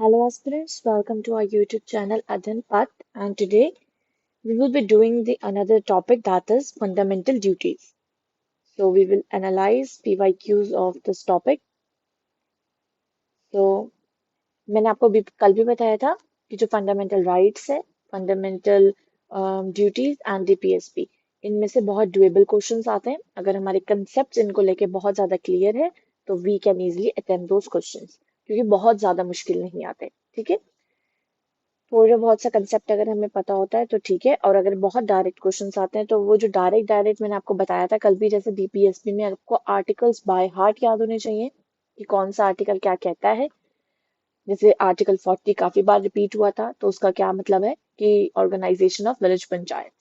Hello aspirants, welcome to our YouTube channel Adhan Path, and today we will be doing the another topic, that is fundamental duties. So we will analyze PYQs of this topic. So मैंने आपको कल भी बताया था कि जो fundamental rights है, fundamental duties and DPSP, इनमें से बहुत डुएबल क्वेश्चंस आते हैं। अगर हमारे कंसेप्ट इनको लेके बहुत ज्यादा क्लियर है तो we can easily attempt those questions, क्योंकि बहुत ज्यादा मुश्किल नहीं आते। ठीक है, थोड़ा बहुत सा कंसेप्ट अगर हमें पता होता है तो ठीक है, और अगर बहुत डायरेक्ट क्वेश्चंस आते हैं तो वो जो डायरेक्ट डायरेक्ट मैंने आपको बताया था कल भी, जैसे डीपीएसपी में आपको आर्टिकल्स बाय हार्ट याद होने चाहिए कि कौन सा आर्टिकल क्या कहता है। जैसे आर्टिकल 40 काफी बार रिपीट हुआ था, तो उसका क्या मतलब है कि organisation of village panchayat.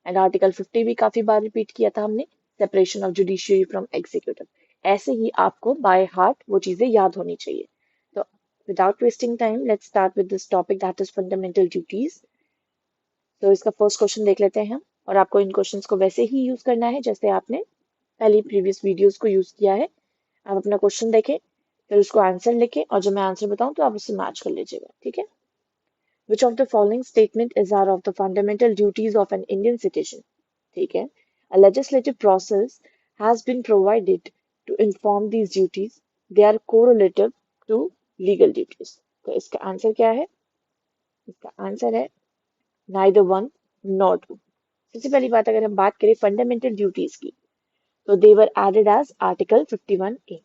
And article 50 भी काफी बार रिपीट किया था हमने, separation of judiciary from executive. ऐसे ही आपको बाय हार्ट वो चीजें याद होनी चाहिए। तो without wasting time, let's start with this topic, that is fundamental duties. तो इसका फर्स्ट क्वेश्चन देख लेते हैं हम, और आपको इन क्वेश्चंस को वैसे ही यूज करना है जैसे आपने पहली प्रीवियस वीडियोस को यूज किया है। आप अपना क्वेश्चन देखें, फिर उसको आंसर लिखें, और जब मैं आंसर बताऊं तो आप उससे मैच कर लीजिएगा। ठीक है। Which of the following statement is are of the fundamental duties of an Indian citizen. ठीक है। अ legislative process has been provided to inform these duties. They are correlative to legal duties. तो इसका answer क्या है? इसका answer है neither one nor two. सबसे पहली बात, अगर हम बात करें फंडामेंटल ड्यूटीज की, तो they were added as article 51A।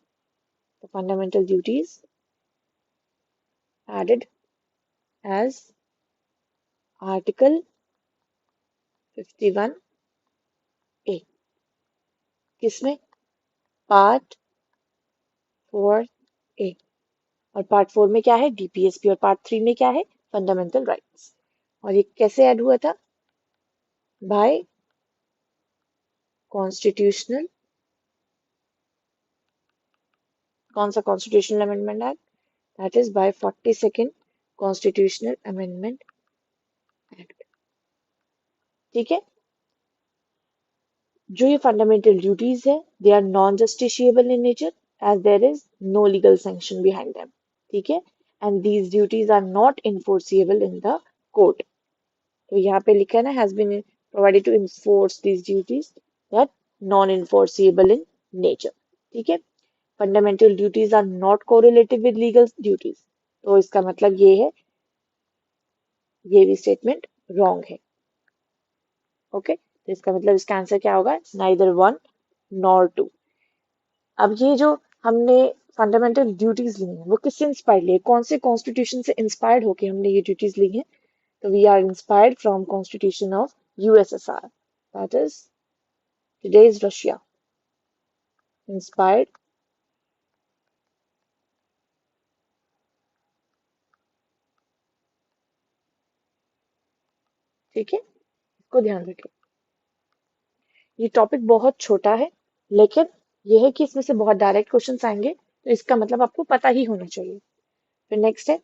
तो fundamental duties added as article 51A। किसमें? Part 4A। और पार्ट 4 में क्या है? डीपीएसपी। और पार्ट 3 में क्या है? Fundamental rights. और ये कैसे ऐड हुआ था? बाय कॉन्स्टिट्यूशनल, कौन सा constitutional amendment act? That is by 42nd constitutional amendment act. ठीक है। जो ये फंडामेंटल ड्यूटीज है, they are non justiciable in nature as there is no legal sanction behind them. ठीक है। And these duties are not enforceable in the court. तो यहाँ पे लिखा है ना, has been provided to enforce these duties that non enforceable in nature. ठीक है। Fundamental duties are not correlative with legal duties. तो इसका मतलब ये है, ये भी स्टेटमेंट रॉन्ग है। ओके, तो इसका मतलब इसका आंसर क्या होगा? Neither one nor two. अब ये जो हमने फंडामेंटल ड्यूटीज ली हैं, वो किससे इंस्पायर्ड ली है? कौन से कॉन्स्टिट्यूशन से इंस्पायर्ड होके हमने ये ड्यूटीज ली हैं? तो we are inspired from constitution of USSR, that is today's Russia. Inspired ठीक है, इसको ध्यान रखें। ये टॉपिक बहुत छोटा है, लेकिन यह है कि इसमें से बहुत डायरेक्ट क्वेश्चंस आएंगे, तो इसका मतलब आपको पता ही होना चाहिए। फिर नेक्स्ट है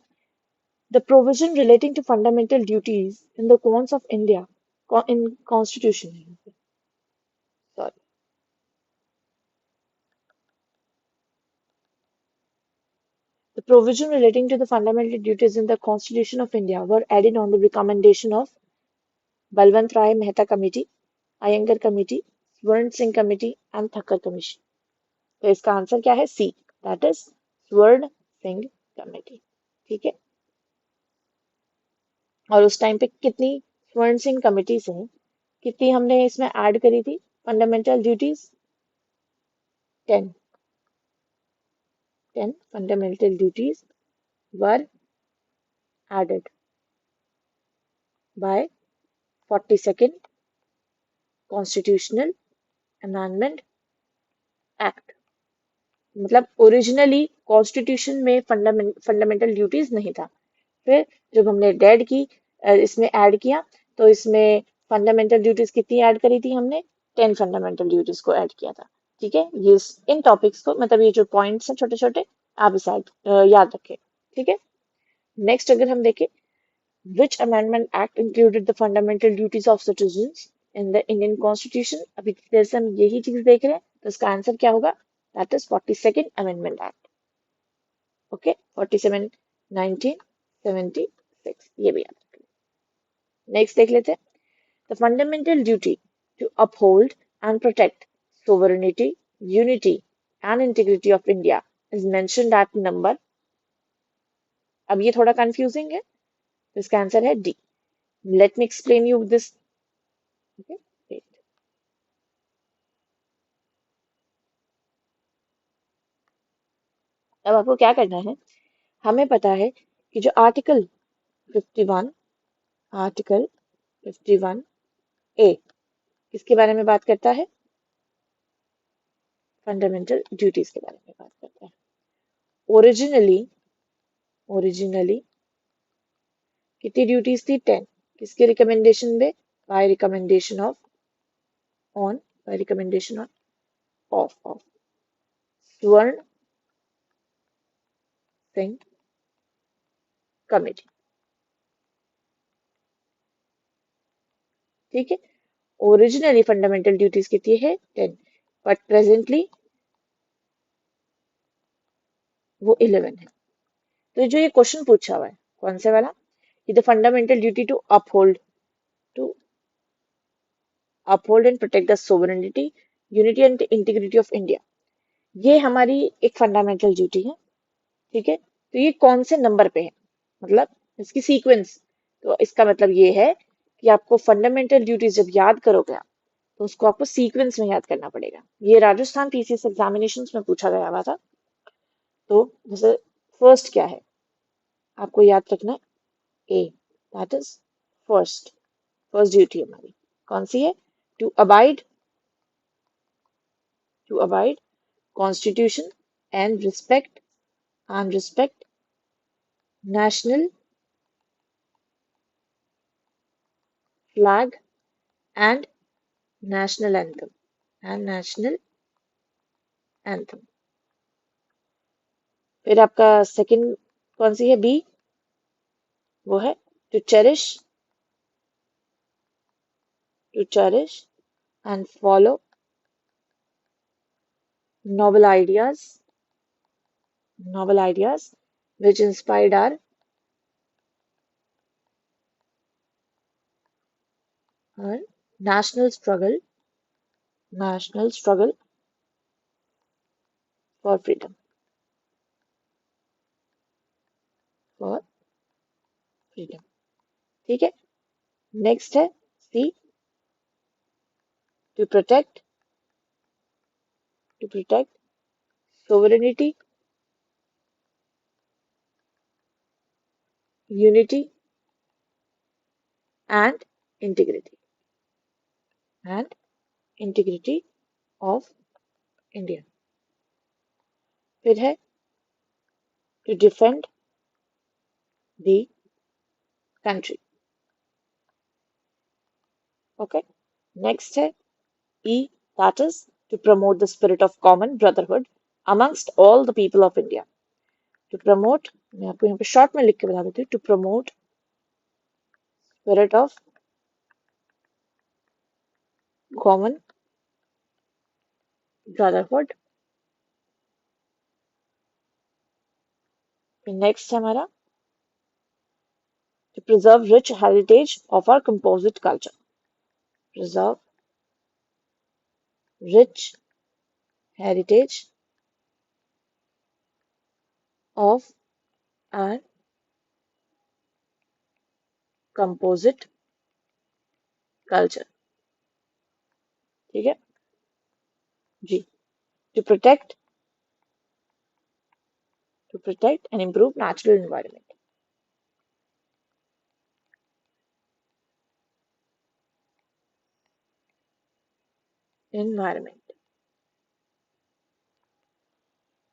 the provision relating to fundamental duties in the courts of India, in constitution. Sorry, the provision relating to the fundamental duties in the Constitution of India were added on the recommendation of Balwant Rai Mehta Committee, Iyengar Committee, Swern Singh Committee and Thakkar Commission. तो इसका answer क्या है? C, that is स्वर्ण Singh committee. ठीक है। और उस time पे कितनी स्वर्ण सिंह कमेटीज हैं, कितनी हमने इसमें ऐड करी थी fundamental duties? 10। 10 fundamental duties were added by 42nd constitutional amendment act. मतलब ओरिजिनली कॉन्स्टिट्यूशन में फंडामेंटल ड्यूटीज नहीं था। फिर जब हमने डेड की, इसमें ऐड किया, तो इसमें फंडामेंटल ड्यूटीज कितनी ऐड करी थी हमने? 10 फंडामेंटल ड्यूटीज को ऐड किया था। ठीक है। ये इन टॉपिक्स को, मतलब ये जो पॉइंट्स हैं छोटे छोटे, आप इसे याद रखें। ठीक है। नेक्स्ट अगर हम देखें, विच amendment act included the fundamental duties of citizens in the Indian constitution? अभी देर से हम यही चीज देख रहे हैं, तो इसका आंसर क्या होगा? That is 42nd amendment act. Okay, 47 19 76 ये भी याद रख लो। नेक्स्ट देख लेते हैं। The fundamental duty to uphold and protect sovereignty, unity and integrity of India is mentioned at number। अब ये थोड़ा कंफ्यूजिंग है, तो इसका आंसर है D. Let me explain you this. Okay, अब आपको क्या करना है, हमें पता है कि जो आर्टिकल 51 ए किसके बारे में बात करता है, फंडामेंटल ड्यूटीज के बारे में बात करता है। ओरिजिनली ओरिजिनली कितनी ड्यूटीज थी, 10। किसके रिकमेंडेशन पे, bye recommendation of on by recommendation of स्वर्ण सिंह कमेटी। ठीक है, ओरिजिनली फंडामेंटल ड्यूटीज कितनी है, 10, बट प्रेजेंटली वो 11 है। तो जो ये क्वेश्चन पूछा हुआ है कौन से वाला, the fundamental duty to uphold and protect the sovereignty, unity and integrity of India, ये हमारी एक फंडामेंटल ड्यूटी है। ठीक है, तो ये कौन से नंबर पे है, मतलब इसकी सीक्वेंस। तो इसका मतलब ये है कि आपको फंडामेंटल ड्यूटीज जब याद करोगे आप, तो उसको आपको सीक्वेंस में याद करना पड़ेगा। ये राजस्थान पीसीएस एग्जामिनेशंस में पूछा गया हुआ था। तो जैसे फर्स्ट क्या है, आपको याद रखना है A, that is first. First duty हमारी कौन सी है, to abide constitution and respect national flag and national anthem. फिर आपका सेकंड कौन सी है, बी, वो है to cherish and follow noble ideas which inspired our national struggle for freedom for freedom। ठीक है, नेक्स्ट है C, to protect sovereignty, unity and integrity of India। फिर है to defend the country। Okay, next है E, that is to promote the spirit of common brotherhood amongst all the people of India। To promote, मैं आपको यहाँ पे short में लिख के बता देती हूँ, to promote spirit of common brotherhood। फिर नेक्स्ट है हमारा to preserve rich heritage of our composite culture। Preserve rich heritage of our composite culture। ठीक है जी। to protect and improve natural environment।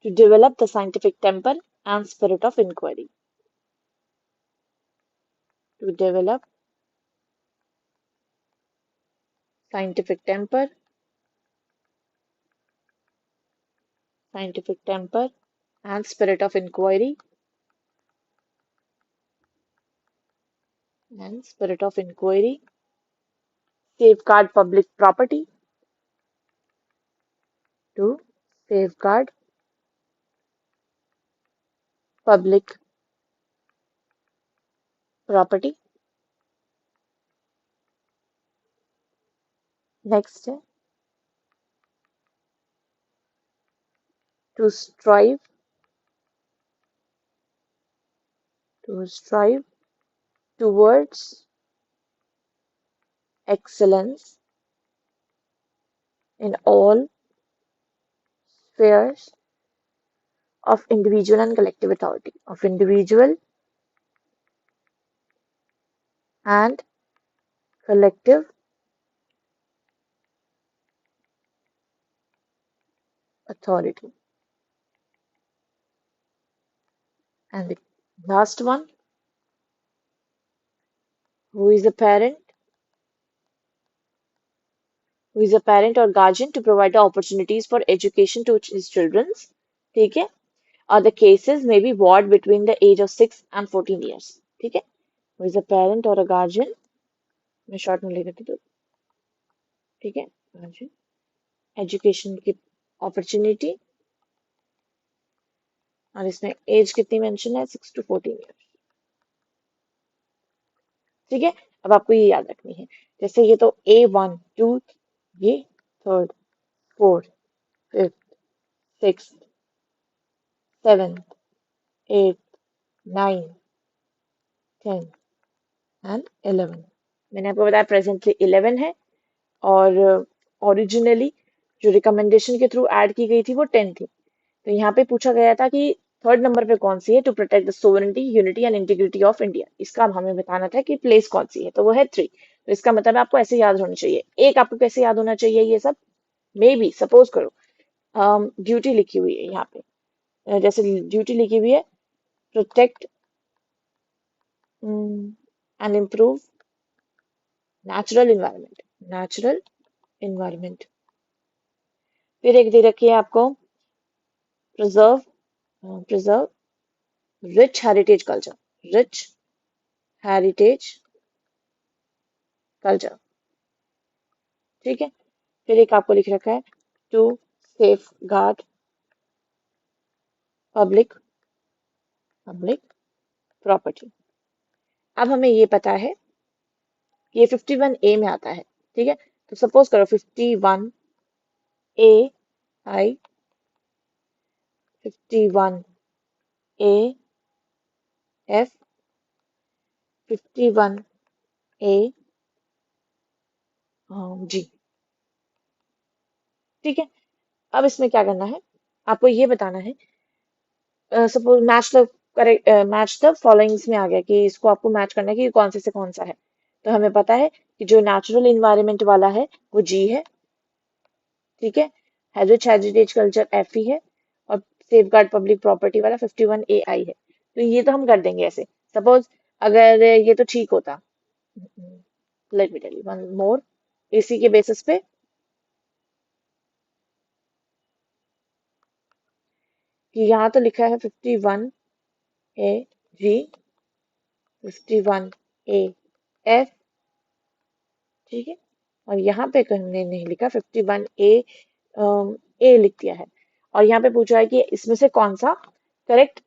To develop the scientific temper and spirit of inquiry। To develop scientific temper and spirit of inquiry safeguard public property, to safeguard public property. Next है to strive, to strive towards excellence in all spheres of individual and collective authority, of individual and collective authority. And the last one, who is a parent, who is a parent or guardian to provide the opportunities for education to his children. ठीक है, or the cases may be ward between the age of 6 and 14 years. ठीक है, who is a parent or a guardian, मैं short में लिख देती हूँ, ठीक है, guardian, एजुकेशन की अपॉर्चुनिटी, और इसमें एज कितनी मेंशन है, 6 to 14 ईयर। ठीक है, अब आपको ये याद रखनी है, जैसे ये तो A1 2, ये third, fourth, fifth, six, seventh, eight, 9, 10 and 11। मैंने आपको बताया प्रेजेंटली 11 है, और ओरिजिनली जो रिकमेंडेशन के थ्रू ऐड की गई थी वो 10 थी। तो यहाँ पे पूछा गया था कि थर्ड नंबर पे कौन सी है, to protect the sovereignty, unity and integrity of India. इसका अब हमें बताना था कि प्लेस कौन सी है, तो वो है 3। तो इसका मतलब आपको ऐसे याद होना चाहिए। एक आपको कैसे याद होना चाहिए ये सब, मे बी सपोज करो ड्यूटी लिखी हुई है यहाँ पे, जैसे ड्यूटी लिखी हुई है protect and improve natural environment, natural environment. फिर एक दे रखी है आपको preserve, preserve rich heritage culture, rich heritage culture. ठीक है, फिर एक आपको लिख रखा है to safeguard public, public property. अब हमें ये पता है कि ये 51A में आता है। ठीक है, तो सपोज करो 51A आई, 51AF, 51AG। ठीक है, अब इसमें क्या करना है, आपको ये बताना है, suppose match the correct, match the followings में आ गया कि इसको आपको मैच करना है कि कौन से कौन सा है। तो हमें पता है कि जो नेचुरल इन्वायरमेंट वाला है वो G है। ठीक है, हेरिटेज हेरिटेज कल्चर F ही है, और सेफ गार्ड पब्लिक प्रॉपर्टी वाला 51AI है। तो ये तो हम कर देंगे ऐसे। सपोज अगर ये तो ठीक होता, let me tell you one more, इसी के बेसिस पे कि यहाँ तो लिखा है 51AG, 51AF। ठीक है, और यहाँ पे हमने नहीं लिखा 51A लिख दिया है, और यहाँ पे पूछा है कि इसमें से कौन सा करेक्ट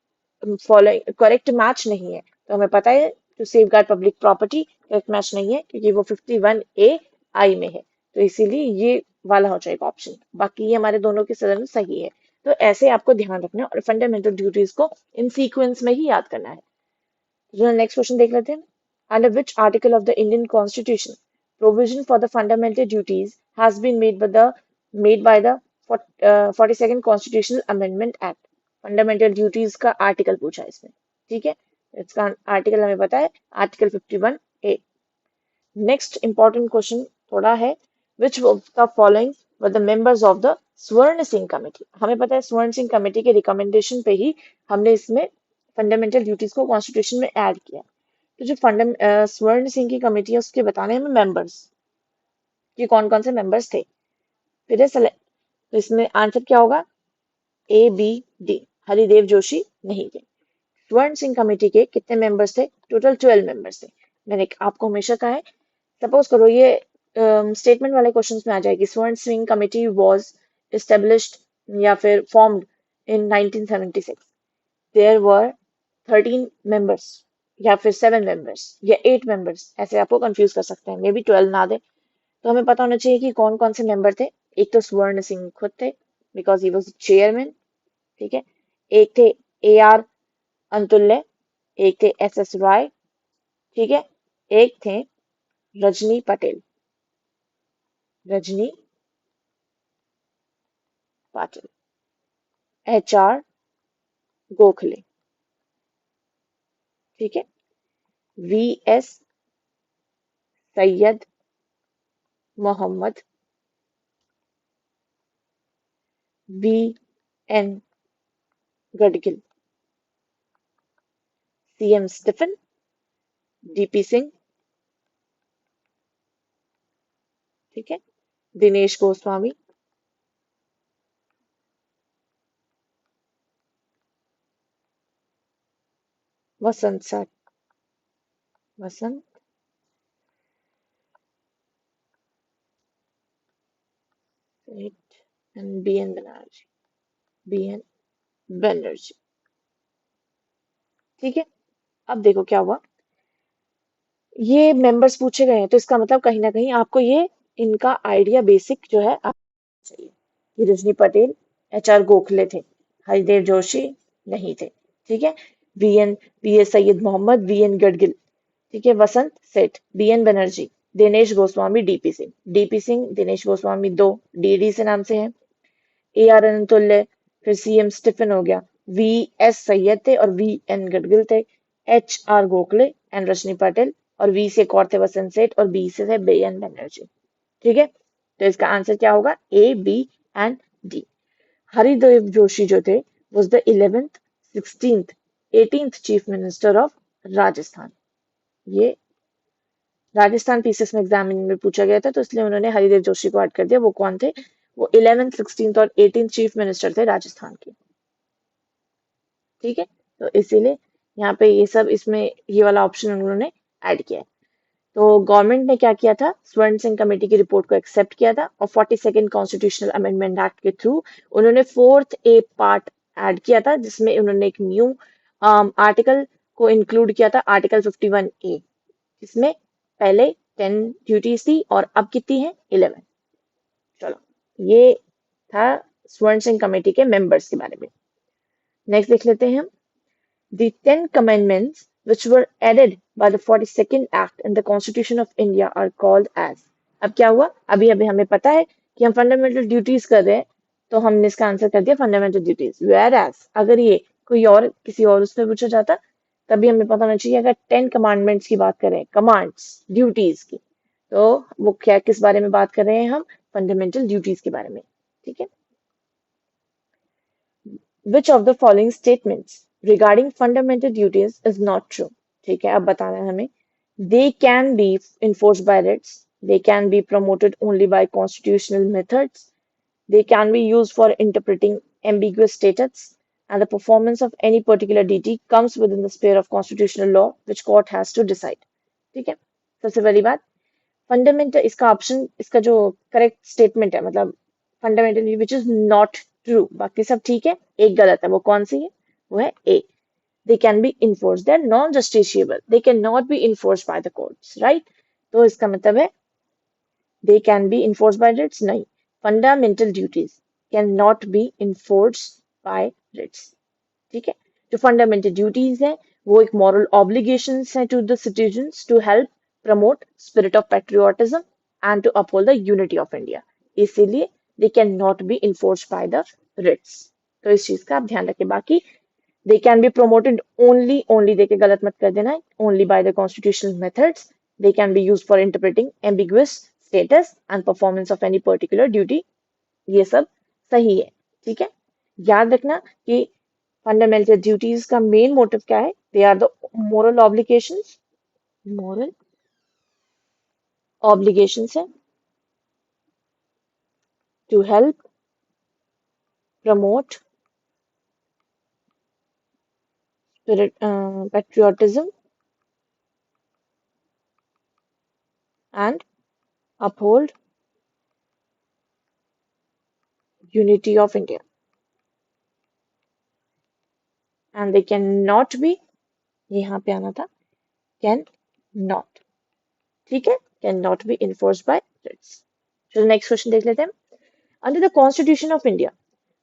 फॉलोइंग करेक्ट मैच नहीं है। तो हमें पता है to safeguard public property correct match नहीं है, क्योंकि वो 51AI में है, तो इसीलिए ये वाला हो जाएगा ऑप्शन। बाकी ये हमारे दोनों के सदन सही है। तो ऐसे आपको ध्यान रखना है, और फंडामेंटल ड्यूटीज को इन सीक्वेंस में ही याद करना है। तो नेक्स्ट क्वेश्चन देख लेते हैं। Under which article of the Indian constitution provision for the fundamental duties has been made by the 42nd Constitutional Amendment Act। Fundamental ड्यूटीज का आर्टिकल पूछा है इसमें। ठीक है, इसका आर्टिकल हमें पता है, article 51A। Next important question थोड़ा है, which of the following were the members of the स्वर्ण सिंह कमेटी। हमें पता है स्वर्ण सिंह कमेटी के रिकमेंडेशन पे ही हमने इसमें फंडामेंटल ड्यूटीज को कॉन्स्टिट्यूशन में ऐड किया। तो जो स्वर्ण सिंह की कमेटी है उसके बताने हमें मेंबर्स कि कौन कौन से मेंबर्स थे। फिर तो इसमें आंसर क्या होगा, A B D। Haridev Joshi नहीं थे। स्वर्ण सिंह कमेटी के कितने मेंबर्स थे, टोटल 12 मेंबर्स थे। मैंने आपको हमेशा कहा है, सपोज करो ये स्टेटमेंट वाले क्वेश्चंस में आ जाएगी, स्वर्ण सिंह कमेटी वाज एस्टेब्लिश्ड या फिर formed in 1976, there were 13 members. या फिर 7 मेंबर्स या 8 मेंबर्स, ऐसे आपको कंफ्यूज कर सकते हैं, मे बी 12 ना दे। तो हमें पता होना चाहिए कि कौन कौन से मेंबर थे। एक तो स्वर्ण सिंह खुद थे, बिकॉज ही वॉज चेयरमैन। ठीक है। एक थे AR अंतुल्य, एक थे SS राय। ठीक है। एक थे रजनी पटेल, रजनी पाटिल। HR गोखले। ठीक है। VS Syed Mohammad, VN Gadgil, CM Stephen, DP Singh. ठीक है। Dinesh Goswami, Vasant sir, Vasant and BN Banerjee, BN Banerjee. ठीक है। अब देखो क्या हुआ। ये मेंबर्स पूछे गए हैं, तो इसका मतलब कहीं ना कहीं आपको ये इनका आइडिया बेसिक जो है आप चाहिए। ये रजनी पटेल, HR गोखले थे, हरिदेव जोशी नहीं थे। ठीक है। VN VS Syed Mohammad, VN Gadgil. ठीक है। वसंत सेठ, BN Banerjee, Dinesh Goswami, DP Singh. DP Singh, Dinesh Goswami दो DD से नाम से हैं। AR अनंतुल्य, फिर CM स्टीफन हो गया। VS सैयद थे और VN गडगिल थे। HR गोखले एंड रजनी पटेल, और V से एक और थे वसंत सेठ, और B से थे BN बनर्जी। ठीक है। तो इसका आंसर क्या होगा? A, B and D। Haridev Joshi जो थे was the 11th, 16th, 18th chief minister of Rajasthan. ये राजस्थान पीसीएस में एग्जामिन में पूछा गया था, तो इसलिए उन्होंने हरिदेव जोशी को ऐड कर दिया। वो कौन थे? वो 11th, 16th और 18th चीफ मिनिस्टर थे राजस्थान के। ठीक है। तो इसीलिए यहाँ पे ये सब इसमें ये वाला ऑप्शन उन्होंने ऐड किया है। तो गवर्नमेंट ने क्या किया था? स्वर्ण सिंह कमेटी की रिपोर्ट को एक्सेप्ट किया था, और 42nd कॉन्स्टिट्यूशनल अमेंडमेंट एक्ट के थ्रू उन्होंने 4th A पार्ट ऐड किया था, जिसमें उन्होंने एक न्यू आर्टिकल को इंक्लूड किया था, आर्टिकल 51A, जिसमें पहले 10 ड्यूटीज थी और अब कितनी है? 11। चलो, ये था स्वर्ण सिंह कमेटी के मेंबर्स के बारे में। नेक्स्ट देख लेते हैं हम। The Ten Commandments, which were added by the 42nd Act in the Constitution of India, are called as। अब क्या हुआ? अभी अभी हमें पता है कि हम फंडामेंटल ड्यूटीज कर रहे हैं, तो हमने इसका आंसर कर दिया फंडामेंटल ड्यूटीज। वेयर एज अगर ये कोई और किसी और उसमें पूछा जाता, तभी हमें पता होना चाहिए। अगर 10 कमांडमेंट्स की बात करें, कमांड्स ड्यूटीज की, तो वो क्या किस बारे में बात कर रहे हैं? हम फंडामेंटल ड्यूटीज के बारे में। ठीक है। Which of the following statements regarding fundamental duties is not true? ठीक है, अब बताना है हमें। They can be enforced by writs. They can be promoted only by constitutional methods. They can be used for interpreting ambiguous statutes. And the performance of any particular duty comes within the sphere of constitutional law, which court has to decide. ठीक है। सबसे पहली बात, fundamental, इसका option, इसका जो correct statement है, मतलब fundamentally which is not true, बाकी सब ठीक है, एक गलत है। वो कौन सी है? वो है A। They can be enforce, they are non justiciable, they can not be enforce by the courts, right. तो इसका मतलब है they can be enforce by writs, नहीं। Fundamental duties can not be enforce by writs. ठीक है। जो fundamental duties है, वो एक मॉरल ऑब्लिगेशंस है to the citizens to help promote spirit of patriotism and to uphold the unity of India. इसीलिए they can not be enforced by the writs. तो इस चीज का आप ध्यान रखें। बाकी they can be promoted only, only देके गलत मत कर देना है, only by the constitutional methods. They can be use for interpreting ambiguous status and performance of any particular duty. ये सब सही है। ठीक है। याद रखना कि फंडामेंटल ड्यूटीज का मेन मोटिव क्या है? They are the moral obligations, moral obligations है to help promote spirit patriotism and uphold unity of India, and they cannot be, ये यहाँ पे आना था, कैन नॉट, ठीक है, can not be enforced by writs. चलो नेक्स्ट क्वेश्चन देख लेते हैं। Under the constitution of India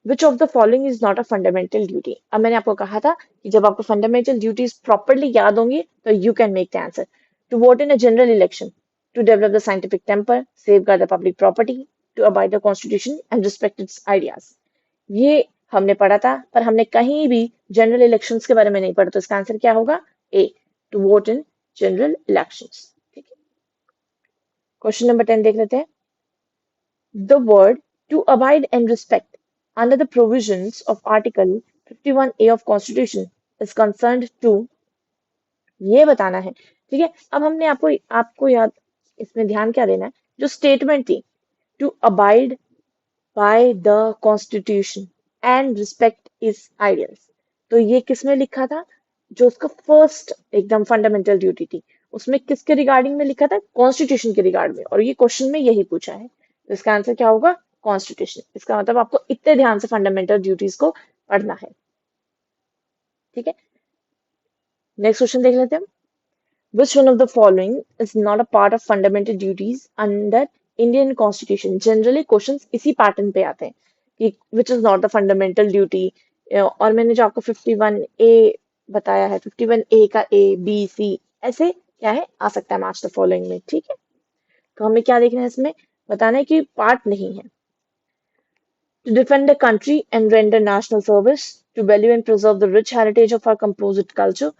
which of the following is not a fundamental duty. अब मैंने आपको कहा था कि जब आपको फंडामेंटल ड्यूटीज प्रॉपरली याद होंगी तो you can make the answer. To vote in a general election, to develop the scientific temper, safeguard the public property, to abide the constitution and respect its ideas. ये हमने पढ़ा था, पर हमने कहीं भी जनरल इलेक्शंस के बारे में नहीं पढ़ा, तो इसका आंसर क्या होगा? A, to vote in general elections. ठीक है, क्वेश्चन नंबर 10 देख लेते हैं। The word to abide and respect under the provisions of Article 51A of Constitution is concerned to, ये बताना है। ठीक है, अब हमने आपको याद, इसमें ध्यान क्या देना है, जो स्टेटमेंट थी to abide by the constitution and respect is ideals, तो ये किस में लिखा था? जो उसका फर्स्ट एकदम फंडामेंटल ड्यूटी थी, उसमें किसके रिगार्डिंग में लिखा था? कॉन्स्टिट्यूशन के रिगार्ड में, और ये क्वेश्चन में यही पूछा है, तो इसका आंसर क्या होगा? कॉन्स्टिट्यूशन। इसका मतलब आपको इतने ध्यान से फंडामेंटल ड्यूटीज को पढ़ना है। ठीक है, नेक्स्ट क्वेश्चन देख लेते हैं। Which one of the following is not a part of fundamental duties under Indian Constitution? Generally questions इसी पैटर्न पे आते हैं कि which is not the fundamental duty, और मैंने जो आपको 51A बताया है, 51A का A, B, C ऐसे क्या है, आ सकता है मैच द फॉलोइंग में। ठीक है, तो हमें क्या देखना है, इसमें बताना है कि पार्ट नहीं है। To defend the country and render national service, to value and preserve the rich heritage of our composite culture,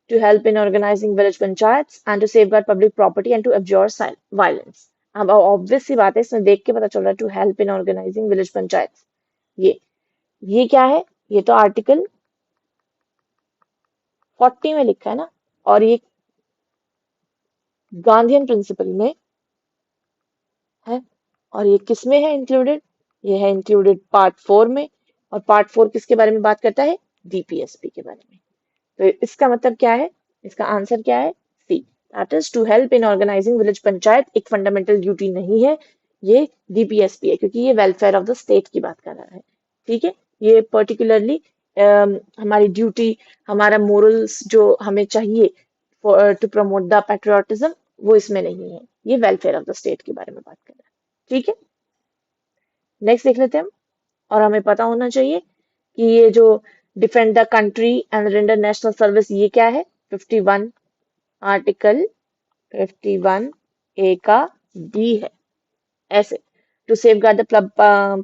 to help in organizing village panchayats, and to safeguard public property and to abjure violence. अब obvious सी बात है, इसमें देख के पता चल रहा है to help in organising village panchayat. ये क्या है? ये तो आर्टिकल 40 में लिखा है ना, और ये गांधीयन प्रिंसिपल में है, और ये किस में है इंक्लूडेड? ये है इंक्लूडेड पार्ट 4 में, और पार्ट 4 किसके बारे में बात करता है? डीपीएसपी के बारे में। तो इसका मतलब क्या है? इसका आंसर क्या है? C, that is to help in organising village panchayat. एक फंडामेंटल ड्यूटी नहीं है, ये डीपीएसपी है, क्योंकि ये वेलफेयर ऑफ द स्टेट की बात कर रहा है। ठीक है, ये पर्टिकुलरली हमारी ड्यूटी, हमारा मोरल्स जो हमें चाहिए टू प्रमोट द पेट्रियोटिज्म, वो इसमें नहीं है, ये वेलफेयर ऑफ द स्टेट के बारे में बात कर रहा है। ठीक है, नेक्स्ट देख लेते हैं हम। और हमें पता होना चाहिए कि ये जो defend the country and render national service, ये क्या है? 51, आर्टिकल 51A का डी है। ऐसे to safeguard the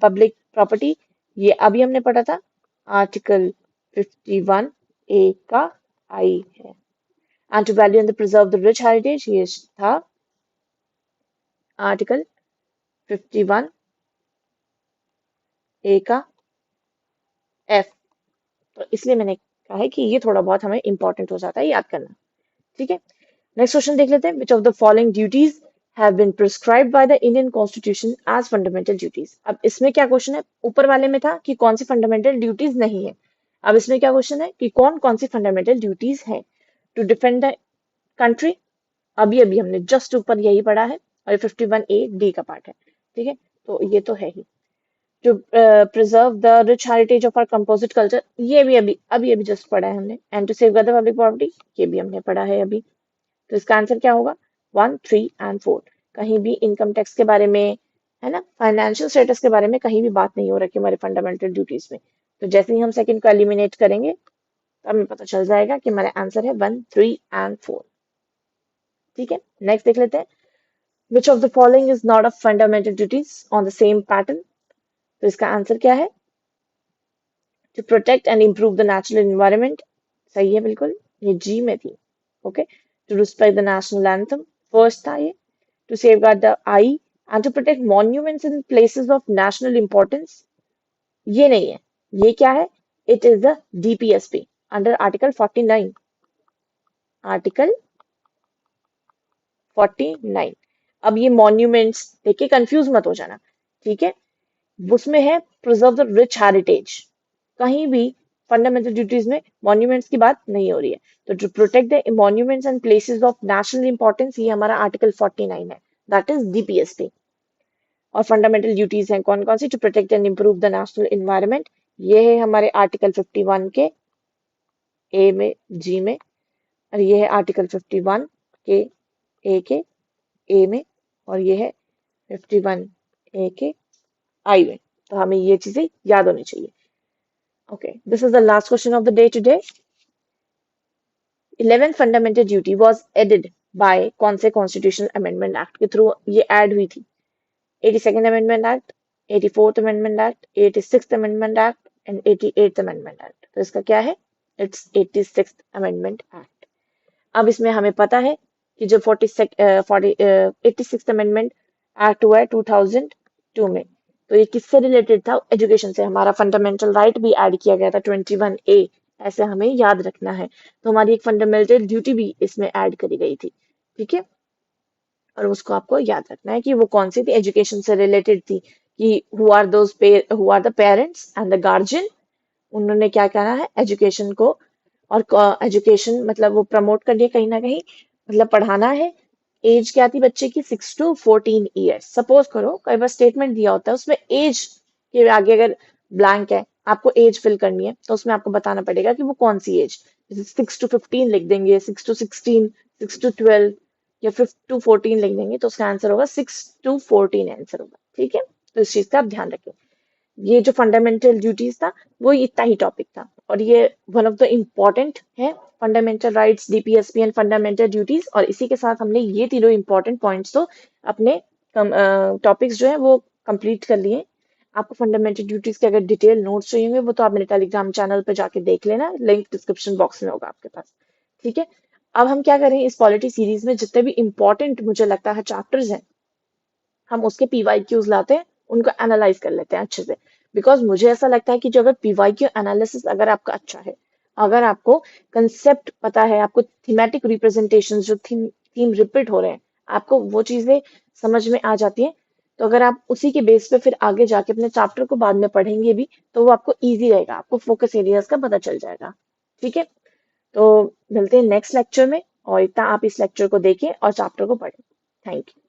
public property, ये अभी हमने पढ़ा था, आर्टिकल 51A का आई है। And to value and preserve the rich heritage, ये था आर्टिकल 51A का एफ। तो इसलिए मैंने कहा है कि ये थोड़ा बहुत हमें इंपॉर्टेंट हो जाता है याद करना। ठीक है, नेक्स्ट क्वेश्चन देख लेते हैं। Which of the following duties have been prescribed by the Indian constitution as fundamental duties. अब इसमें क्या क्वेश्चन है? ऊपर वाले में था कि कौन सी फंडामेंटल ड्यूटीज नहीं है, अब इसमें क्या क्वेश्चन है कि कौन कौन सी फंडामेंटल ड्यूटीज है? टू डिफेंड द कंट्री, अभी अभी हमने जस्ट ऊपर यही पढ़ा है, और 51A डी का पार्ट है। ठीक है, तो ये तो है ही। To preserve the rich heritage of our composite culture, ये भी अभी जस्ट पढ़ा है हमने। And to safeguard the public property, ये भी हमने पढ़ा है अभी। तो इसका आंसर क्या होगा? 1, 3 एंड 4। कहीं भी इनकम टैक्स के बारे में, है ना, फाइनेंशियल स्टेटस के बारे में कहीं भी बात नहीं हो रही हमारे फंडामेंटल ड्यूटीज में। तो जैसे ही हम सेकंड को एलिमिनेट करेंगे तो हमें पता चल जाएगा कि हमारा आंसर है 1, 3 एंड 4। ठीक है, नेक्स्ट देख लेते हैं। Which of the following is not a fundamental duties on the same pattern, तो इसका आंसर क्या है? To protect and improve the natural environment, सही है बिल्कुल, ये जी में थी। Okay, to respect the national anthem, first था ये। To safeguard the I and to protect monuments in places of national importance, ये नहीं है, ये क्या है? It is the DPSP under article 49। Article 49। अब ये मॉन्यूमेंट्स देखिए, कंफ्यूज मत हो जाना। ठीक है, उसमें है प्रिजर्व द रिच हेरिटेज, कहीं भी फंडामेंटल ड्यूटीज में मॉन्यूमेंट्स की बात नहीं हो रही है। तो to protect the monuments and places of national importance, ये हमारा आर्टिकल 49 है, दैट इज डीपीएसपी। और फंडामेंटल ड्यूटीज हैं कौन कौन सी? To protect and improve the national environment, ये है हमारे आर्टिकल 51 के ए में, जी में। और ये है आर्टिकल 51 के ए के ए में, और ये है 51 ए के आई में। तो हमें ये चीजें याद होनी चाहिए। Okay, this is the last question of the day today. 11th fundamental duty was added by कौन से कॉन्स्टिट्यूशनल अमेंडमेंट एक्ट के थ्रू ये ऐड हुई थी? 82nd amendment act, 84th amendment act, 86th amendment act and 88th amendment act. तो इसका क्या है? It's 86th amendment act. अब इसमें हमें पता है कि जो 86th अमेंडमेंट एक्ट हुआ है 2002 में, तो ये किससे रिलेटेड था? एजुकेशन से। हमारा फंडामेंटल राइट भी ऐड किया गया था 21A, ऐसे हमें याद रखना है। तो हमारी एक फंडामेंटल ड्यूटी भी इसमें ऐड करी गई थी, ठीक है। और उसको आपको याद रखना है कि वो कौन सी थी, एजुकेशन से रिलेटेड थी, कि who are the parents and the guardian, उन्होंने क्या करना है एजुकेशन को, और एजुकेशन मतलब वो प्रमोट करनी है कहीं ना कहीं, मतलब पढ़ाना है। एज क्या थी बच्चे की? 6 to 14 ईयर्स। सपोज करो कई बार स्टेटमेंट दिया होता है उसमें एज के आगे अगर ब्लैंक है, आपको एज फिल करनी है, तो उसमें आपको बताना पड़ेगा कि वो कौन सी एज। जैसे 6 to 15 लिख देंगे, 6 to 16, 6 to 12, या 5 to 14 लिख देंगे, तो उसका आंसर होगा 6 to 14 आंसर होगा, ठीक है। तो इस चीज का आप ध्यान रखें। ये जो फंडामेंटल ड्यूटीज था वो इतना ही टॉपिक था, और ये वन ऑफ द इम्पॉर्टेंट है, fundamental rights, DPSP and fundamental duties. और इसी के साथ हमने ये तीनों इंपॉर्टेंट पॉइंट्स तो अपने टॉपिक्स जो है वो कंप्लीट कर लिए। आपको फंडामेंटल ड्यूटीज के अगर डिटेल नोट्स चाहिए होंगे वो तो आप मेरे टेलीग्राम चैनल पर जाके देख लेना, लिंक डिस्क्रिप्शन बॉक्स में होगा आपके पास, ठीक है। अब हम क्या करें, इस पॉलिटी सीरीज में जितने भी इंपॉर्टेंट मुझे लगता है चैप्टर्स हैं, हम उसके पीवाईक्यूज लाते हैं, उनको एनालाइज कर लेते हैं अच्छे से। बिकॉज मुझे ऐसा लगता है कि जो अगर पीवाईक्यू एनालिसिस अगर आपका अच्छा है, अगर आपको कंसेप्ट पता है, आपको थीमेटिक रिप्रेजेंटेशन जो थीम रिपीट हो रहे हैं, आपको वो चीजें समझ में आ जाती हैं, तो अगर आप उसी के बेस पे फिर आगे जाके अपने चैप्टर को बाद में पढ़ेंगे भी, तो वो आपको इजी रहेगा, आपको फोकस एरियाज का पता चल जाएगा, ठीक है। तो मिलते हैं नेक्स्ट लेक्चर में, और इतना आप इस लेक्चर को देखें और चैप्टर को पढ़ें। Thank you.